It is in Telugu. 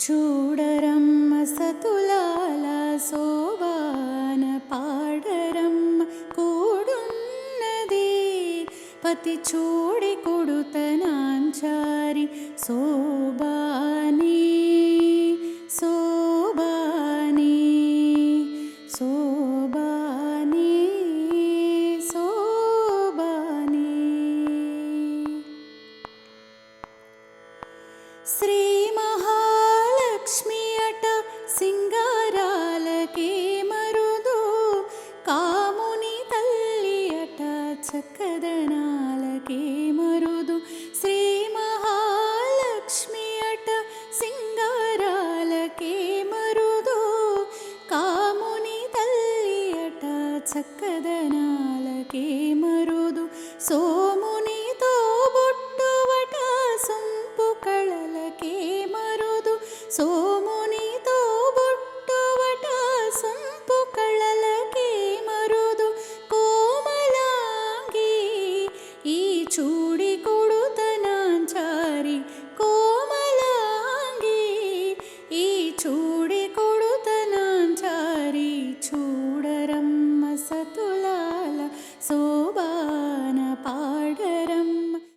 చూడరమ్మ సతులాల శోభాన పాడరమ్మ కూడున్నది పతి చూడి కొడుతనాంచారి శోభాని శోభాని శోభాని శోభాని. శ్రీ మహాలక్ష్మి అట సింగారాలకే మరుదు కాముని తల్లి అట చక్కదనాలకే మరుదు. శ్రీ మహాలక్ష్మి అట సింగారాలకే మరుదు కాముని తల్లి అట చక్కదనాలకే మరుదు. సోమునితో బొట్టువట సొంపు కళలకే మరుదు. సోము